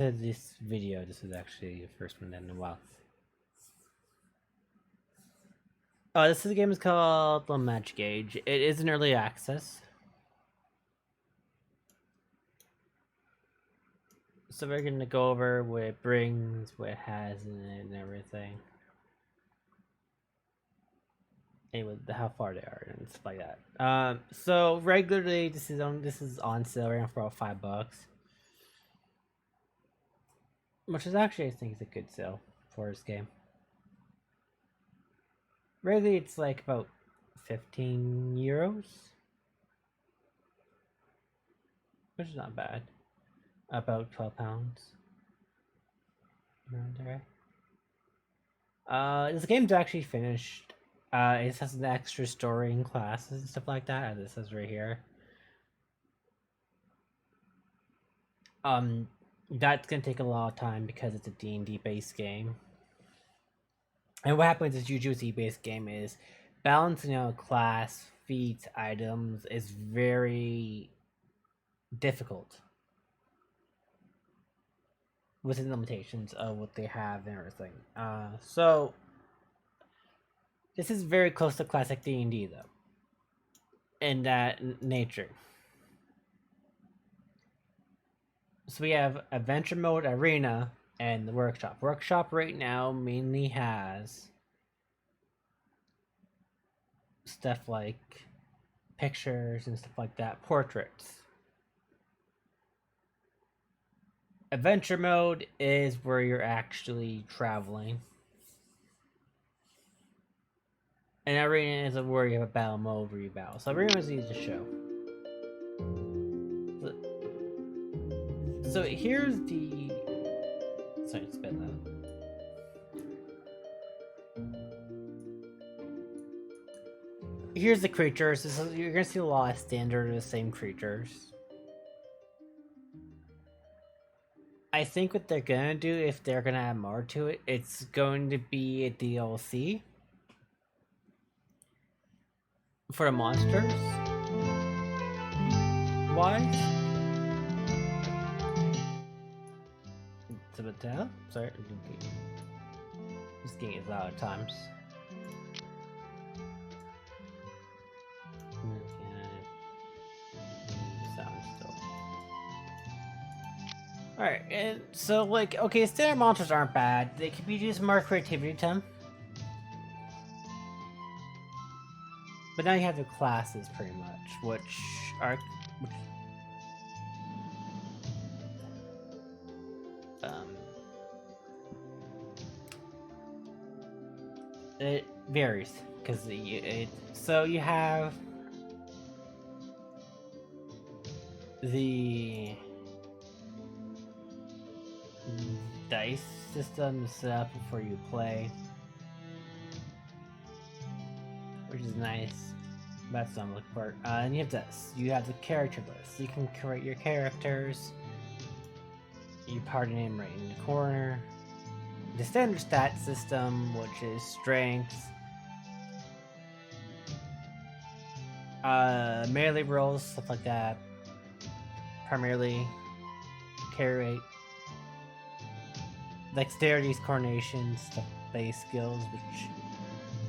This video. This is actually the first one in a while. This is a game is called The Match Gauge. It is in early access. So we're gonna go over what it brings, what it has in it, and everything. Anyway, how far they are and stuff like that. So regularly this is on sale right now for about $5, which is actually I think is a good sale for this game. Regularly it's like about 15 euros, which is not bad. About £12 around there. This game's actually finished. It has an extra story and classes and stuff like that, as it says right here. That's gonna take a lot of time because it's a D&D based game. And what happens is usually with a based game is balancing out class, feats, items is very difficult within the limitations of what they have and everything. So this is very close to classic D&D though, in that nature. So we have adventure mode, arena, and the workshop. Workshop right now mainly has stuff like pictures and stuff like that, portraits. Adventure mode is where you're actually traveling. And arena is where you have a battle mode where you battle. So arena is easy to show. So here's the... Sorry, it's a bit loud. Here's the creatures. You're gonna see a lot of standard the same creatures. I think what they're gonna do, if they're gonna add more to it, it's going to be a DLC for the monsters. Why? It's a bit down. Sorry, this game is loud at times. Alright, and so, like, okay, standard monsters aren't bad. They could be used more creativity to them. But now you have the classes, pretty much, which are... it varies, because so you have... the... dice system set up before you play, which is nice. That's what I'm looking for. And you have this. You have the character list. You can create your characters. You party name right in the corner. The standard stat system, which is strength, melee rolls, stuff like that. Primarily, carry rate. Dexterity's coordination, stuff base skills, which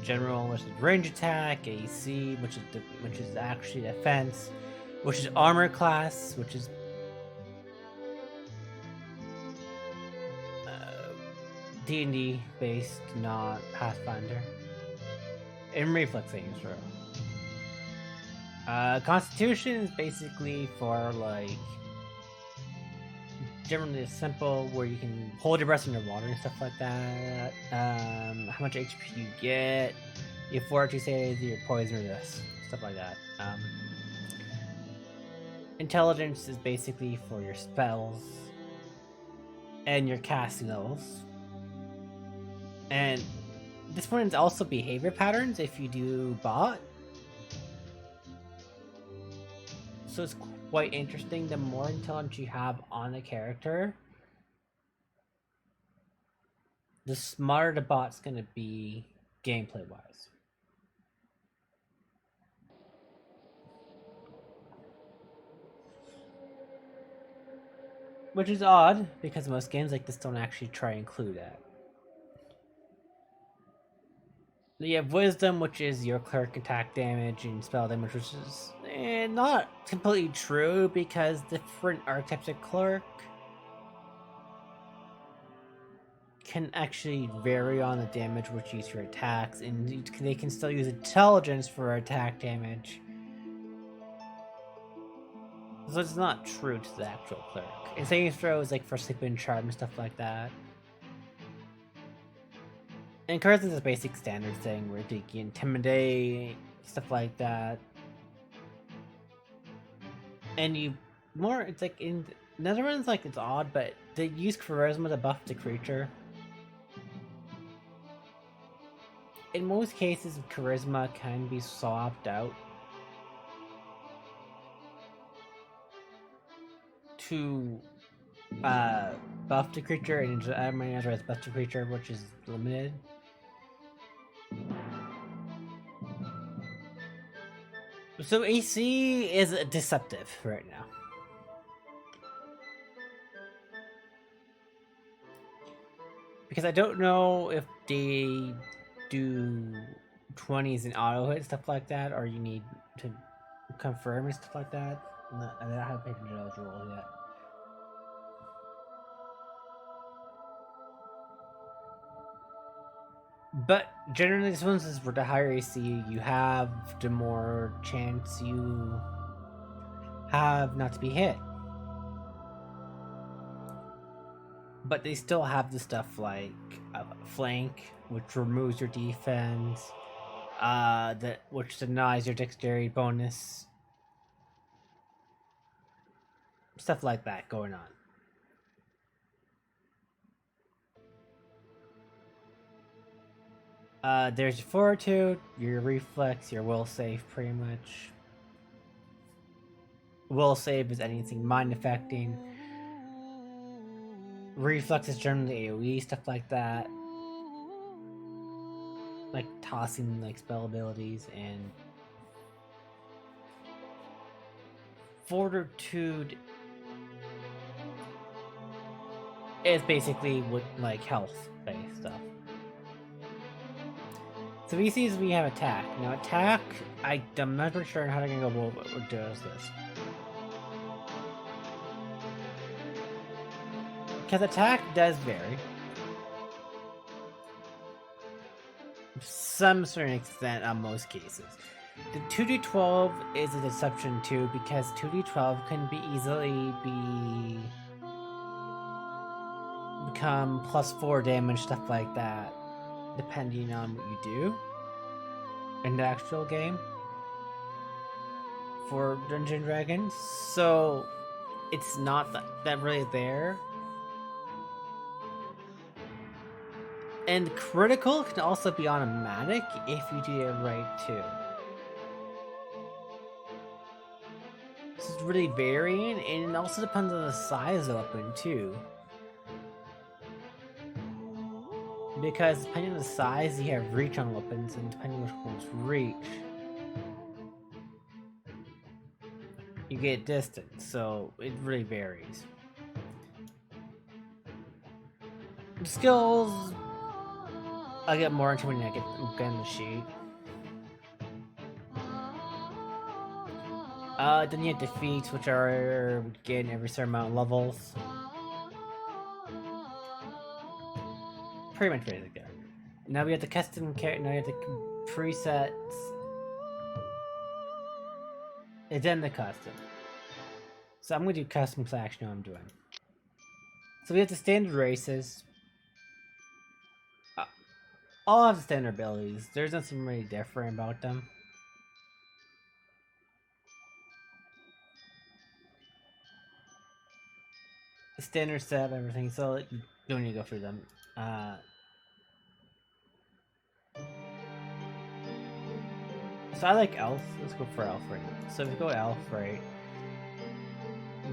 general, which is range attack, AC, which is actually defense, which is armor class, which is D&D based, not Pathfinder, and reflexes. Constitution is basically for like generally simple, where you can hold your breath underwater and stuff like that. How much HP you get, your fortitude saves, your poison or this, stuff like that. Intelligence is basically for your spells and your casting levels. And this one is also behavior patterns if you do bot. So it's quite interesting. The more intelligence you have on a character, the smarter the bot's gonna be gameplay wise. Which is odd, because most games like this don't actually try and include that. You have Wisdom, which is your cleric attack damage, and spell damage, which is not completely true, because different archetypes of cleric can actually vary on the damage which you use for attacks, and they can still use intelligence for attack damage. So it's not true to the actual cleric. And saving throws like for sleeping charm and stuff like that. And charisma is a basic standard thing where you can intimidate, stuff like that. And it's like in Netherlands, like it's odd, but they use charisma to buff the creature. In most cases, charisma can be swapped out to buff the creature, and as buff the creature, which is limited. So AC is deceptive right now. Because I don't know if they do 20s and auto hit, stuff like that, or you need to confirm and stuff like that. I haven't paid attention to those rules yet. But generally, this one's is with the higher AC you have, the more chance you have not to be hit. But they still have the stuff like flank, which removes your defense, which denies your dexterity bonus, stuff like that going on. There's your fortitude, your reflex, your will save, pretty much. Will save is anything mind affecting. Reflex is generally AoE, stuff like that. Like tossing like spell abilities, and fortitude is basically with like health based stuff. So VCs we have attack. Now attack, I'm not really sure how they're gonna go what does this. Because attack does vary. Some certain extent on most cases. The 2d12 is a deception too, because 2d12 can be easily become +4 damage, stuff like that, depending on what you do in the actual game for Dungeons & Dragons. So it's not that really there. And critical can also be automatic if you do it right too. This is really varying, and it also depends on the size of the weapon too. Because depending on the size, you have reach on weapons, and depending on which one's reach, you get distance, so it really varies. The skills, I'll get more into when I get in the sheet. Then you have defeats, which are gain every certain amount of levels. Pretty much basic there. Now we have the custom character. Now we have the presets. And then the custom. So I'm gonna do custom because I actually know what I'm doing. So we have the standard races. All have standard abilities. There's nothing really different about them. The standard set, everything. So you don't need to go through them. So I like elf. Let's go for elf right now. So if we go elf, right,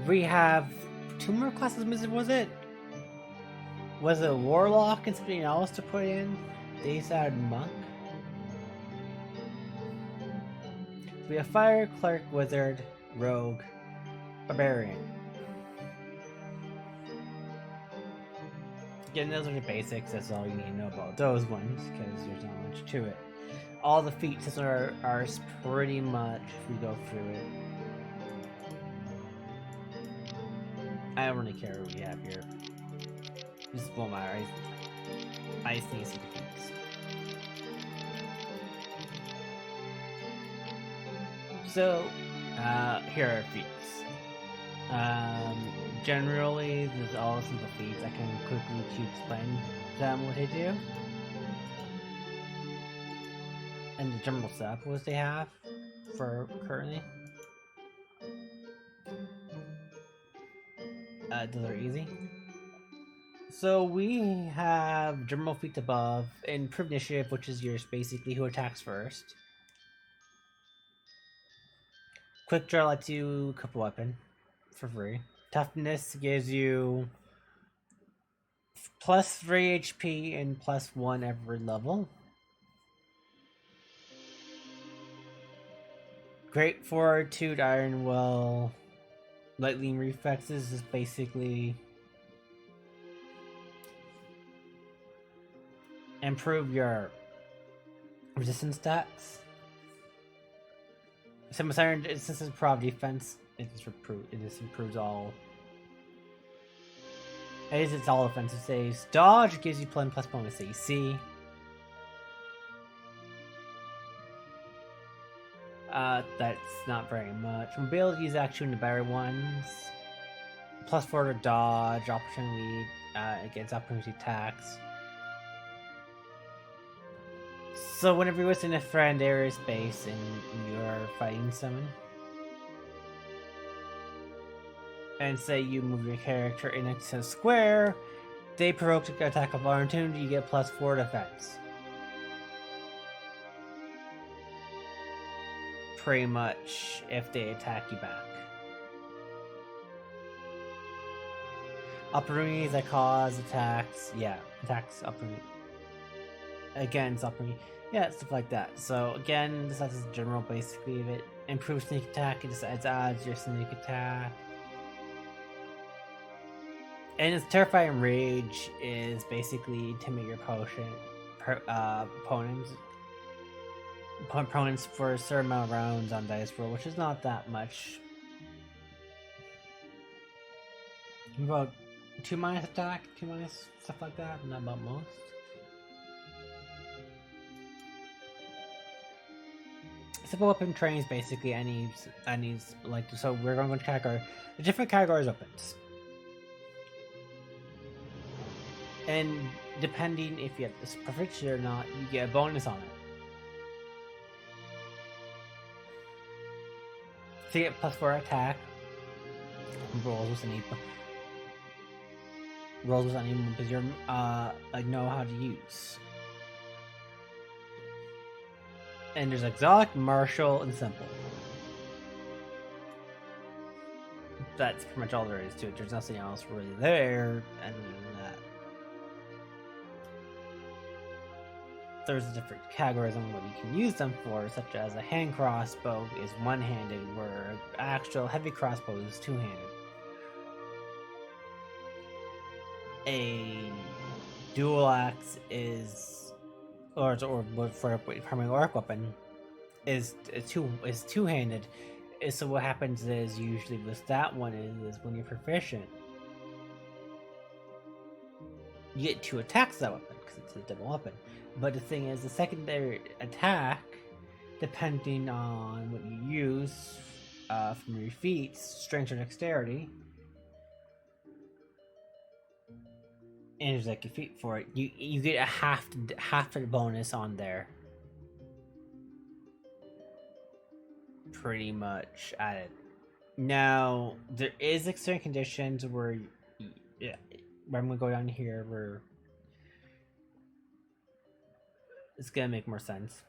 we have 2 more classes missing. Was it a warlock and something else to put in? They decided monk. So we have fire, cleric, wizard, rogue, barbarian. Again, those are the basics. That's all you need to know about those ones, because there's not much to it. All the feats are pretty much, if we go through it. I don't really care what we have here. This won't matter. I just need to see the feats. So, here are feats. Generally, there's all simple feats. I can quickly explain them what they do. And the general stuff what they have for currently. Those are easy. So we have general feats above, improved initiative, which is yours basically who attacks first. Quick draw lets you equip a weapon for free. Toughness gives you plus 3 HP and plus 1 every level. Great Fortitude, Iron Will, Lightning Reflexes is basically improve your resistance stats. Some Siren instances improve defense. It just improves all. It's all offensive saves. Dodge gives you plus bonus AC. That's not very much. Mobility is actually the better ones. Plus 4 to dodge, opportunity against opportunity attacks. So whenever you're within a friend area space and you're fighting someone, and say you move your character in a square, they provoke to attack of opportunity, you get plus 4 defense. Pretty much if they attack you back. Opportunities that cause attacks, attacks opportunity. Against opportunity. Yeah, stuff like that. So again, this has a general basically of it. Improves sneak attack, it just adds your sneak attack. And its Terrifying Rage is basically intimidate your opponents for a certain amount of rounds on dice roll, which is not that much. About 2 minus attack, 2 minus stuff like that, not about most. Simple weapon trains basically any like, so we're going to check the different categories of weapons. And depending if you have this proficiency or not, you get a bonus on it. So you get plus 4 attack. Rolls with any because you're know how to use. And there's exotic, martial, and simple. That's pretty much all there is to it. There's nothing else really there, and that. There's different categories on what you can use them for, such as a hand crossbow is one-handed, where an actual heavy crossbow is two-handed. A dual axe is, or for a primary arc weapon, is two-handed. So what happens is usually with that one is when you're proficient, you get 2 attacks that weapon because it's a double weapon. But the thing is, the secondary attack, depending on what you use from your feats, strength or dexterity, and there's like a feat for it, you get a half the bonus on there. Pretty much added. Now there is certain conditions where, I'm gonna go down here where it's gonna make more sense.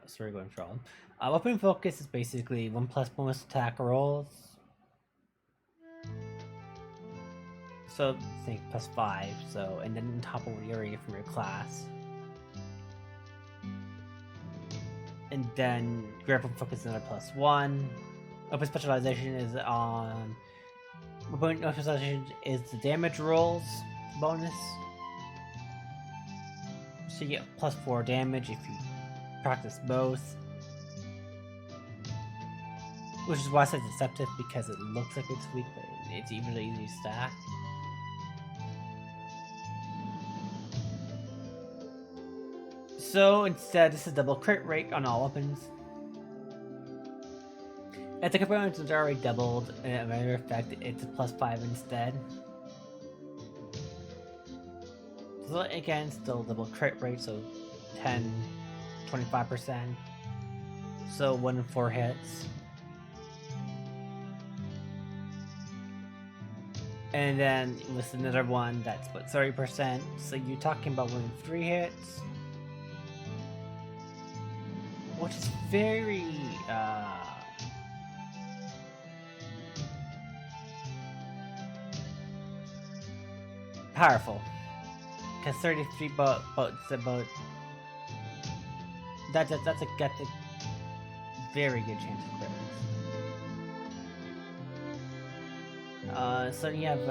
So we're going through all. Weapon focus is basically 1+ bonus attack rolls. So think +5. So and then on top of what you already from your class. And then grapple focus is another +1. Open specialization is on Weapon specialization is the damage rolls bonus. So you get +4 damage if you practice both. Which is why I said deceptive, because it looks like it's weak, but it's really easy to stack. So instead, this is double crit rate on all weapons. If the components is already doubled, and as a matter of fact, it's a +5 instead. So again, still double crit rate, so 10, 25%. So 1 in 4 hits. And then with another one, that's about 30%. So you're talking about 1 in 3 hits. Which is very, powerful. Because 33 that's a very good chance of critics. So you have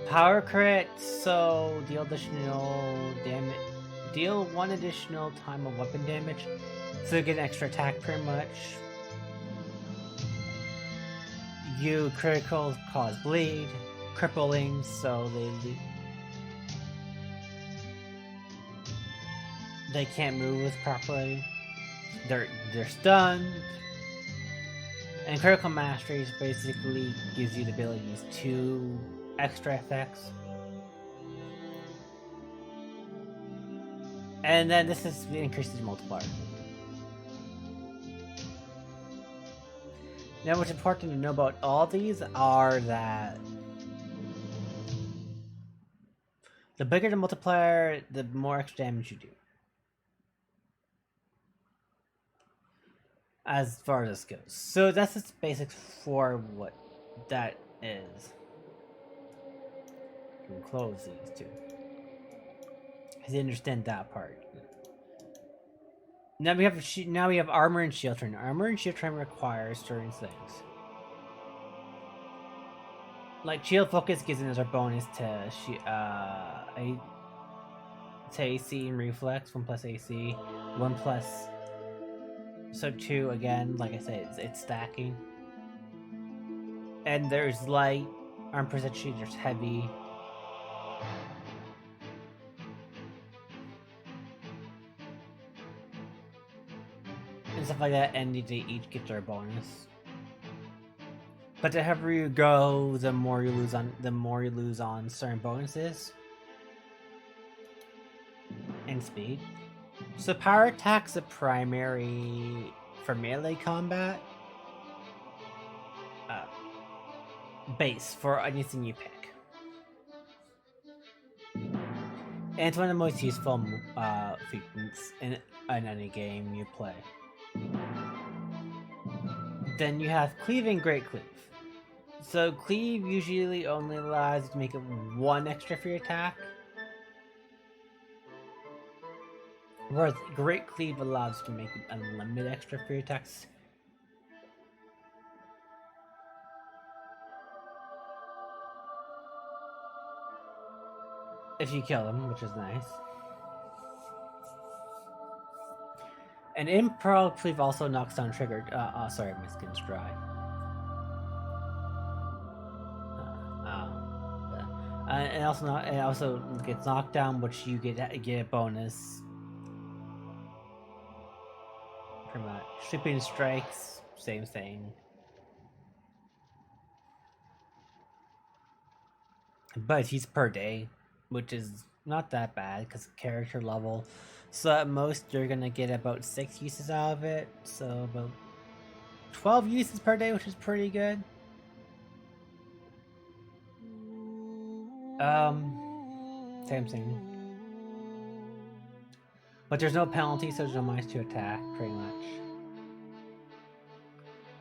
power crit, so deal additional damage. Deal 1 additional time of weapon damage, so you get an extra attack pretty much. You criticals cause bleed, crippling, so they can't move properly. They're stunned. And critical mastery basically gives you the ability to use 2 extra effects. And then this is increases the multiplier. Now what's important to know about all these are that the bigger the multiplier, the more extra damage you do. As far as this goes. So that's just basics for what that is. You can close these two. I understand that part. Now we have armor and shield train. Armor and shield train requires certain things. Like shield focus gives another bonus to AC and reflex, 1 plus AC, 1 plus. So 2 again. Like I said, it's stacking. And there's light, arm precision. There's heavy. And stuff like that, and they each get their bonus. But the heavier you go, the more you lose on certain bonuses. And speed. So power attack's a primary for melee combat. Base for anything you pick. And it's one of the most useful feats in any game you play. Then you have Cleave and Great Cleave. So Cleave usually only allows you to make it 1 extra for your attack. Whereas Great Cleave allows you to make it unlimited extra for your attacks. If you kill them, which is nice. And Improv Cleave also knocks down triggered. Sorry, my skin's dry. And also gets knocked down, which you get a bonus. Pretty much. Sweeping strikes, same thing. But he's per day, which is not that bad because character level. So at most you're gonna get about 6 uses out of it. So about 12 uses per day, which is pretty good. Same thing. But there's no penalty, so there's no minus 2 attack, pretty much.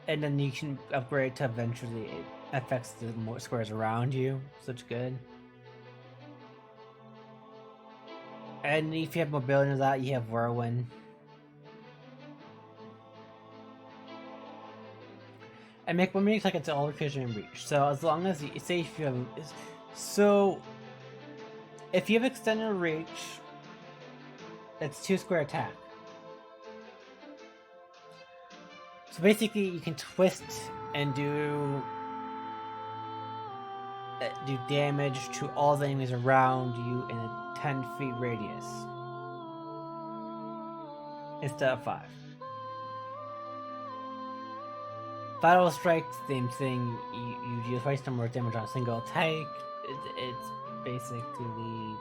And then you can upgrade to eventually it affects the more squares around you, so it's good. And if you have mobility into that, you have Whirlwind. and make one mini attack until all creatures are in reach. So as long as you say if you have if you have extended reach, it's 2 square attack. So basically, you can twist and do damage to all the enemies around you in a 10 feet radius instead of 5. Fatal Strike, same thing. You deal twice the number of damage on a single attack. It's basically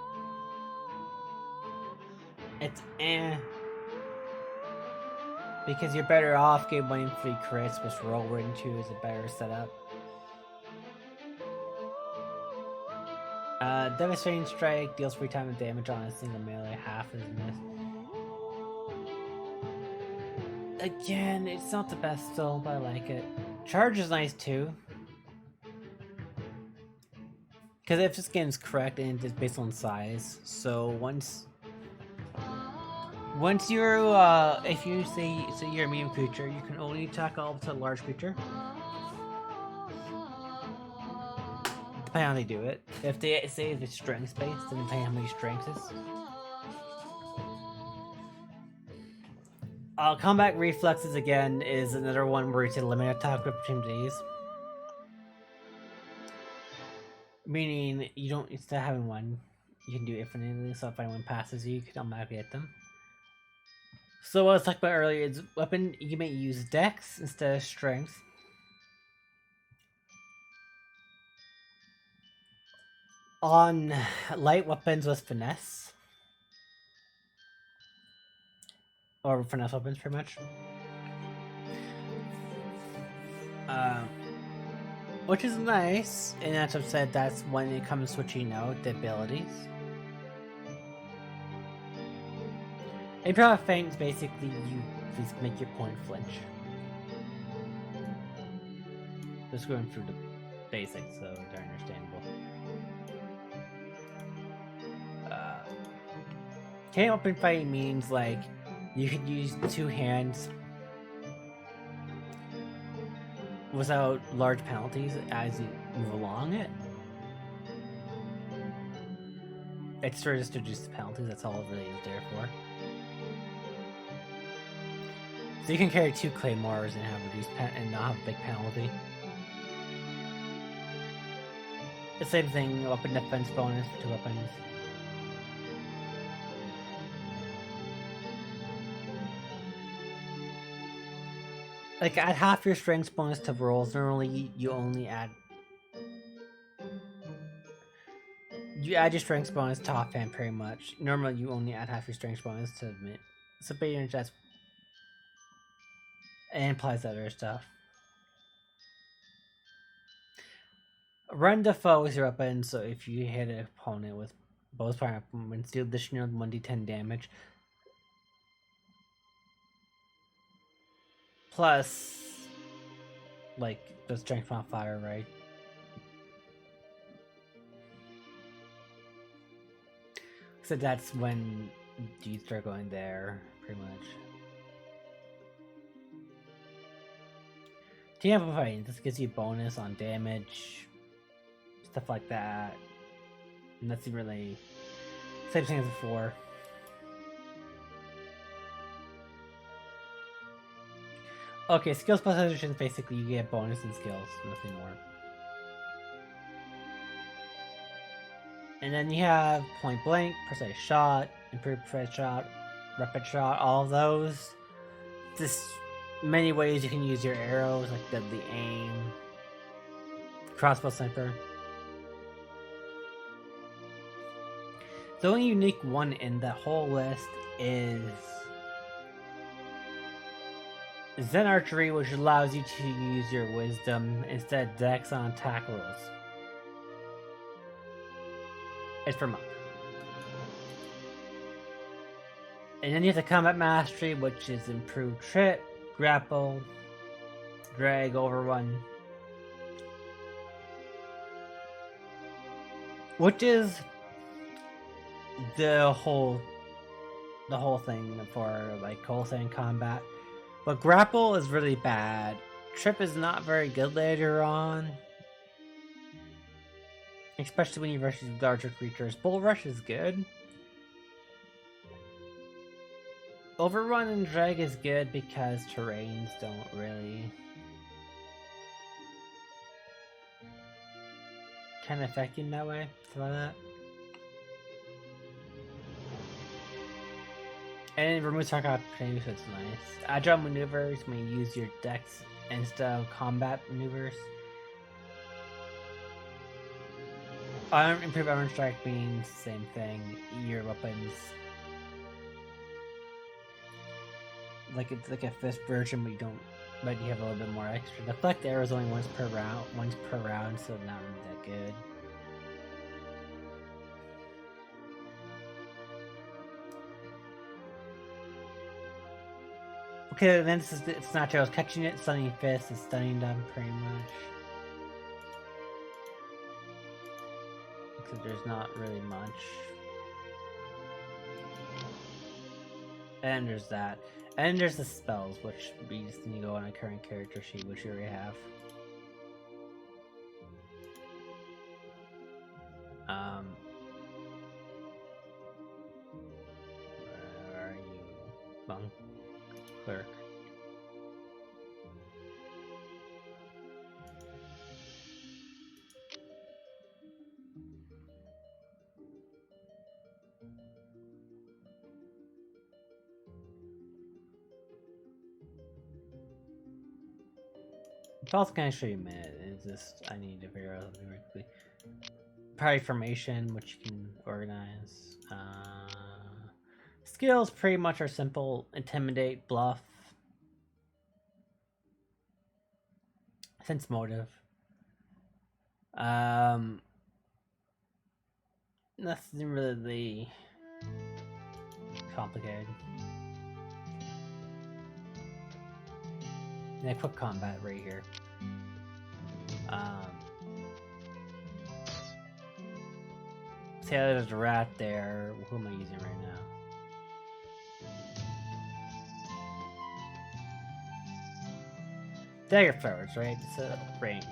because you're better off getting 1 in 3 crits, which roll into is a better setup. Devastating Strike deals 3 times the damage on a single melee, half is missed. Again, it's not the best still, but I like it. Charge is nice too. Because if this game's correct and it's based on size, so once you're if you say you're a medium creature, you can only attack up to a large creature. Depending on how they do it. If they say it's strength based, then depending on how many strengths is. Combat Reflexes again is another one where you can limit attack opportunities. Meaning you don't, instead of having one, you can do infinitely, so if anyone passes you, you can automatically hit them. So what I was talking about earlier is weapon, you may use Dex instead of Strength. On light weapons with Finesse. Or Finesse weapons, pretty much. Which is nice, and as I've said, that's when it comes switching out the abilities. Improv Feint is basically you just make your point flinch. Just going through the basics, so they're understandable. Can't open fighting means like you could use 2 hands without large penalties as you move along it. It's just to reduce the penalties, that's all it really is there for. So you can carry 2 claymores and have reduced and not have a big penalty. The same thing, weapon defense bonus for 2 weapons. Like, add half your strength bonus to rolls. Normally, you only add... You add your strength bonus to offhand, pretty much. Normally, you only add half your strength bonus to admit. So, pretty much that's... And implies other stuff. Run the foe with your weapon, so if you hit an opponent with both fire weapons, deal additional 1d10 damage. Plus, like, the strength modifier, right? So that's when you start going there, pretty much. Team Amplifying, this gives you bonus on damage, stuff like that. And that's really same thing as before. Okay, skills plus additions, basically you get bonus in skills, nothing more. And then you have point blank, precise shot, improved precise shot, rapid shot, all of those. Just many ways you can use your arrows, like deadly aim, crossbow sniper. The only unique one in that whole list is Zen Archery, which allows you to use your wisdom instead of dex on attack rolls. It's for monk. And then you have the Combat Mastery, which is improved trip, grapple, drag, overrun. Which is the whole thing for like wholesale combat. But grapple is really bad. Trip is not very good later on. Especially when you rush these larger creatures. Bull Rush is good. Overrun and Drag is good because terrains don't really kind of affect you in that way. Something like that. And it removes target opportunity, so it's nice. Agile maneuvers when you use your dex instead of combat maneuvers. Improved armor strike means same thing. Your weapons, like it's like a fist version, but you have a little bit more extra. The deflect arrow is only once per round, so not really that good. Okay, then it's not Tails catching it, stunning fist, and stunning them pretty much. Because there's not really much. And there's that. And there's the spells, which we just need to go on a current character sheet, which you already have. Where are you? Monk? Clerk. It's also kind of show you a minute. It's just I need to figure out something very quickly. Party formation, which you can organize. Skills pretty much are simple: intimidate, bluff, sense motive. Nothing really complicated. Yeah, quick combat right here. See how there's a rat there. Who am I using right now? Dagger throwers, right? It's a range.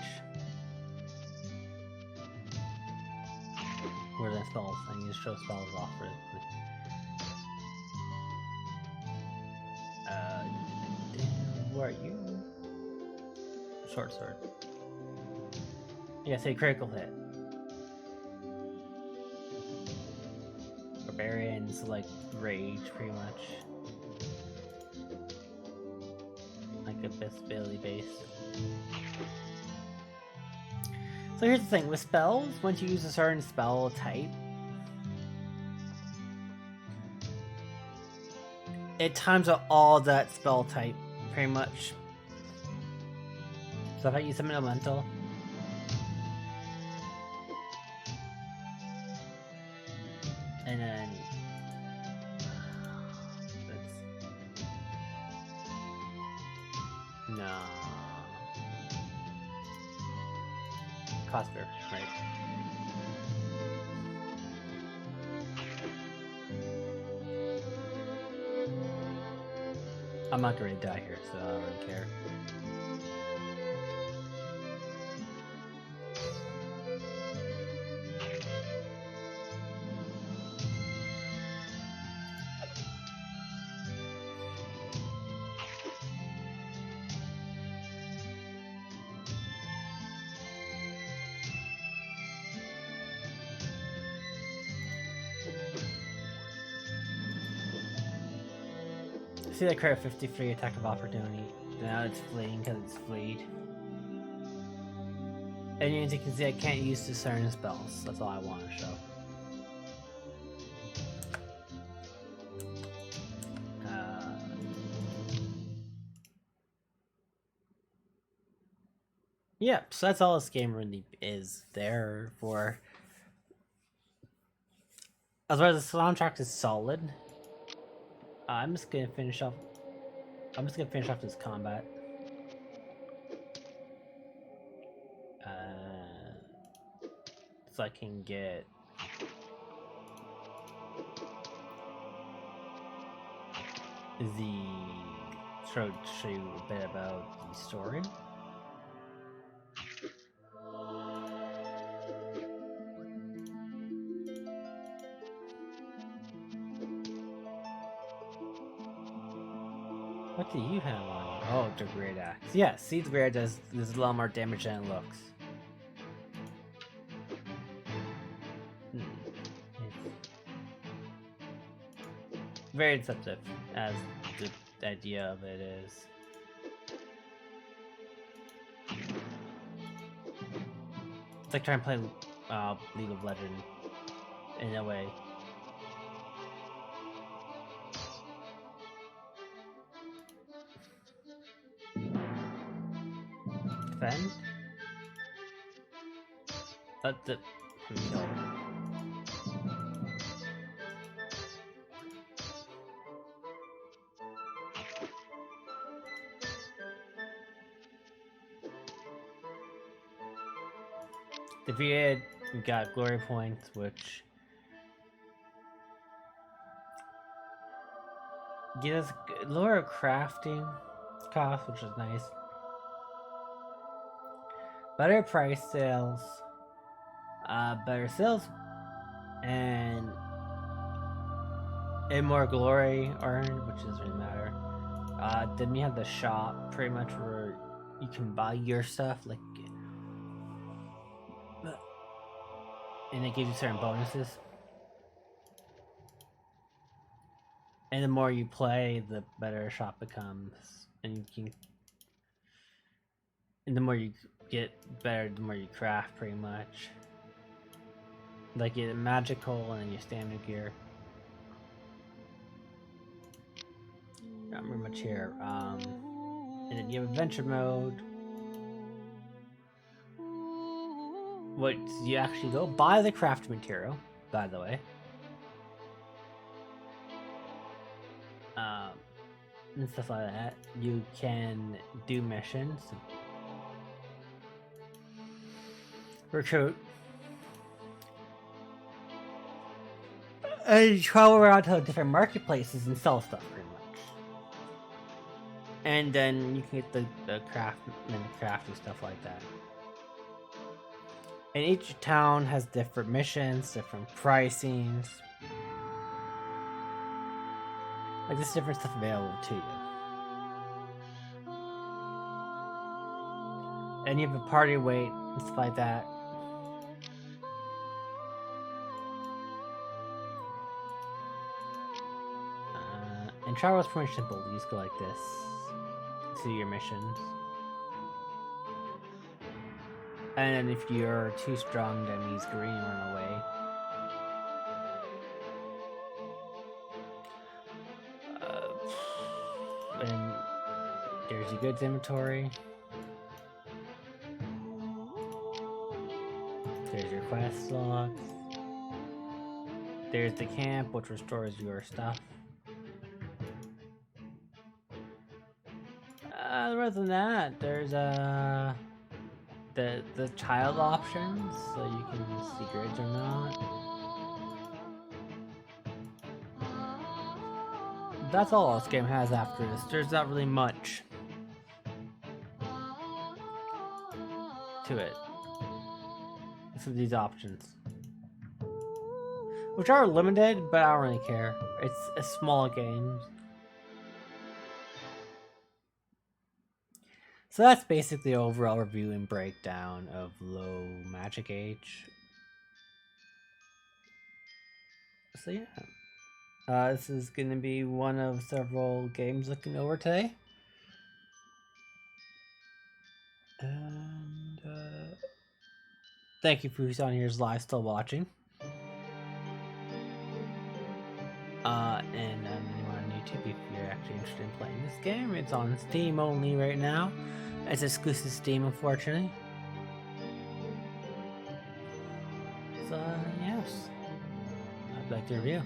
Where are the spells? I need to show spells off really quickly. Where are you? Short sword. Yeah, say critical hit. Barbarians like rage pretty much. Like a Billy base. So here's the thing, with spells, once you use a certain spell type, it times out all that spell type, pretty much. So if I use some elemental, and then no Cosper, right? I'm not going to die here, so I don't really care. See that crit 53 attack of opportunity. Now it's fleeing because it's fleed. And as you can see, I can't use discern spells. That's all I want to show. Yeah, so that's all this game really is there for. As far as the soundtrack is solid. I'm just gonna finish off. I'm just gonna finish off this combat. So I can get the show you a bit about the story. What do you have on you? Oh, the great axe. Yeah, see, the great does a lot more damage than it looks. It's very deceptive, as the idea of it is. It's like trying to play League of Legends in a way. Defend? Let the kill. Defeated, we got glory points, which get us lower crafting cost, which is nice. Better price sales, better sales, and more glory earned, which doesn't really matter. Then you have the shop, pretty much where you can buy your stuff, like, and it gives you certain bonuses. And the more you play, the better a shop becomes, and you can. And the more you get better, the more you craft, pretty much. Like you get magical, and then your standard gear. Not very much here. And then you have adventure mode. What you actually go buy the craft material, by the way. And stuff like that. You can do missions. Recruit. And you travel around to different marketplaces and sell stuff, pretty much. And then you can get the craft and crafty stuff like that. And each town has different missions, different pricings. Like there's different stuff available to you. And you have a party weight and stuff like that. And travel is pretty simple. You just go like this to your missions. And if you're too strong, then he's green and run away. And there's your goods inventory. There's your quest logs. There's the camp, which restores your stuff. Other than that, there's the child options, so you can see grids or not. That's all this game has after this. There's not really much to it. Except these options. Which are limited, but I don't really care. It's a small game. So that's basically the overall review and breakdown of Low Magic Age. So yeah. This is going to be one of several games looking over today. And thank you for who's on here is live still watching. And anyone on YouTube, if you're actually interested in playing this game, it's on Steam only right now. It's exclusive Steam, unfortunately. So yes, I'd like to review.